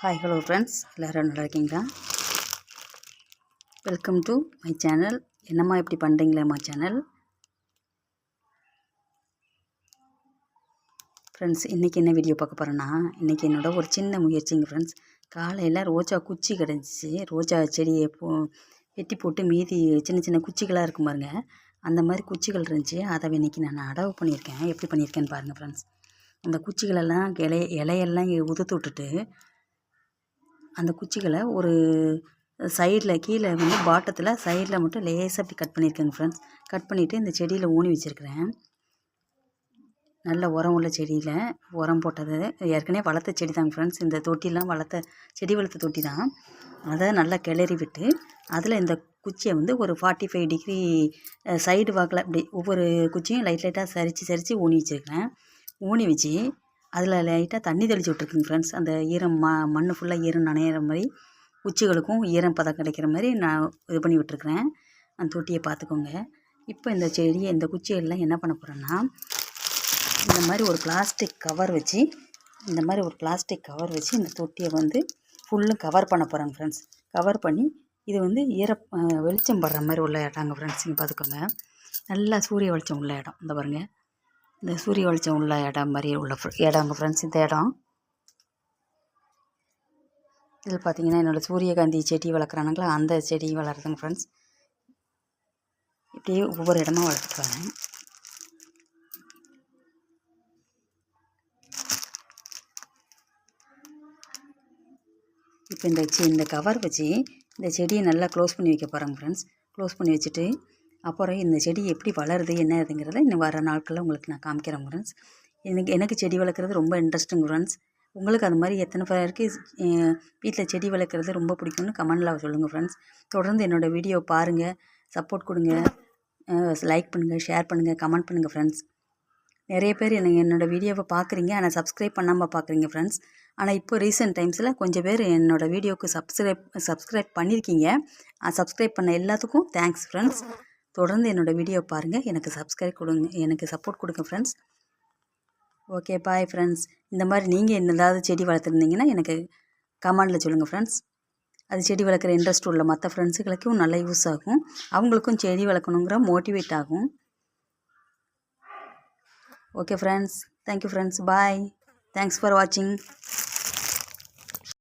Hi hello friends, எல்லோரும் நல்லா இருக்கீங்களா? Welcome to my channel. என்னம்மா இப்படி பண்ணுறீங்களேம்மா சேனல். ஃப்ரெண்ட்ஸ், இன்றைக்கி என்ன வீடியோ பார்க்க போகிறேன்னா, இன்றைக்கி என்னோட ஒரு சின்ன முயற்சிங்க ஃப்ரெண்ட்ஸ். காலையில் ரோஜா குச்சி கிடச்சிச்சு. ரோஜா செடியை வெட்டி போட்டு மீதி சின்ன சின்ன குச்சிகளாக இருக்கும் பாருங்க, அந்த மாதிரி குச்சிகள் இருந்துச்சு. அதை இன்றைக்கி நான் அடவு பண்ணியிருக்கேன். எப்படி பண்ணியிருக்கேன்னு பாருங்கள் ஃப்ரெண்ட்ஸ். அந்த குச்சிகளெல்லாம் இலையெல்லாம் உதுத்து விட்டுட்டு அந்த குச்சிகளை ஒரு சைடில் கீழே வந்து பாட்டத்தில் சைடில் மட்டும் லேசாக அப்படி கட் பண்ணியிருக்கேங்க ஃப்ரெண்ட்ஸ். கட் பண்ணிவிட்டு இந்த செடியில் ஊனி வச்சுருக்கிறேன். நல்ல உரம் உள்ள செடியில் உரம் போட்டது ஏற்கனவே வளர்த்த செடி தாங்க ஃப்ரெண்ட்ஸ். இந்த தொட்டிலாம் செடி வளர்த்த தொட்டி தான். அதை நல்லா கிளறி விட்டு அதில் இந்த குச்சியை வந்து ஒரு 45 டிகிரி சைடு வாக்கில் அப்படி ஒவ்வொரு குச்சியும் லைட்டாக சரித்து ஊனி வச்சுருக்கிறேன். ஊனி வச்சு அதில் லைட்டாக தண்ணி தெளித்து விட்ருக்குங்க ஃப்ரெண்ட்ஸ். அந்த ஈரம் மண் ஃபுல்லாக ஈரம் நனையிற மாதிரி, குச்சிகளுக்கும் ஈரம் பதம் கிடைக்கிற மாதிரி நான் இது பண்ணி விட்டுருக்குறேன். அந்த தொட்டியை பார்த்துக்கோங்க. இப்போ இந்த செடியை இந்த குச்சியெல்லாம் என்ன பண்ண போகிறேன்னா, இந்த மாதிரி ஒரு பிளாஸ்டிக் கவர் வச்சு இந்த தொட்டியை வந்து ஃபுல்லும் கவர் பண்ண போகிறேங்க ஃப்ரெண்ட்ஸ். கவர் பண்ணி இது வந்து வெளிச்சம் படுற மாதிரி உள்ள இடங்க ஃப்ரெண்ட்ஸ். இங்கே பார்த்துக்கோங்க, நல்லா சூரிய வெளிச்சம் உள்ள இடம். இந்த பாருங்கள், இந்த சூரிய வெளிச்சம் உள்ள இடம் மாதிரி உள்ள இடங்க ஃப்ரெண்ட்ஸ். இந்த இடம் இதில் பார்த்தீங்கன்னா என்னோடய சூரியகாந்தி செடி வளர்க்குறானுங்களா, அந்த செடி வளருதுங்க ஃப்ரெண்ட்ஸ். இப்படியே ஒவ்வொரு இடமா வளர்த்துட்டு வரேன். இப்போ இந்த கவர் வச்சு இந்த செடியை நல்லா க்ளோஸ் பண்ணி வைக்க போகிறேங்க ஃப்ரெண்ட்ஸ். க்ளோஸ் பண்ணி வச்சுட்டு அப்புறம் இந்த செடி எப்படி வளருது என்னதுங்கிறத இன்னும் வர நாட்களில் உங்களுக்கு நான் காமிக்கிறேன் ஃப்ரெண்ட்ஸ். எனக்கு செடி வளர்க்குறது ரொம்ப இன்ட்ரெஸ்ட்டுங்க ஃப்ரெண்ட்ஸ். உங்களுக்கு அது மாதிரி எத்தனை பேருக்கு வீட்டில் செடி வளர்க்குறது ரொம்ப பிடிக்கும்னு கமெண்டில் சொல்லுங்கள் ஃப்ரெண்ட்ஸ். தொடர்ந்து என்னோடய வீடியோ பாருங்கள், சப்போர்ட் கொடுங்க, லைக் பண்ணுங்கள், ஷேர் பண்ணுங்கள், கமெண்ட் பண்ணுங்கள் ஃப்ரெண்ட்ஸ். நிறைய பேர் என்னோடய வீடியோவை பார்க்குறீங்க, ஆனால் சப்ஸ்கிரைப் பண்ணாமல் பார்க்குறீங்க ஃப்ரெண்ட்ஸ். ஆனால் இப்போ ரீசெண்ட் டைம்ஸில் கொஞ்சம் பேர் என்னோடய வீடியோவுக்கு சப்ஸ்கிரைப் பண்ணியிருக்கீங்க. சப்ஸ்கிரைப் பண்ண எல்லாத்துக்கும் தேங்க்ஸ் ஃப்ரெண்ட்ஸ். தொடர்ந்து என்னோடய வீடியோ பாருங்கள், எனக்கு சப்ஸ்கிரைப் கொடுங்க, எனக்கு சப்போர்ட் கொடுங்க ஃப்ரெண்ட்ஸ். Okay, bye friends. இந்த மாதிரி நீங்கள் ஏதாவது செடி வளர்த்துருந்தீங்கன்னா எனக்கு கமெண்டில் சொல்லுங்கள் ஃப்ரெண்ட்ஸ். அது செடி வளர்க்குற இன்ட்ரெஸ்ட் உள்ள மற்ற ஃப்ரெண்ட்ஸுகளுக்கும் நல்லா யூஸ் ஆகும். அவங்களுக்கும் செடி வளர்க்கணுங்கிற மோட்டிவேட் ஆகும். Okay friends, thank you friends, bye. Thanks for வாட்சிங்.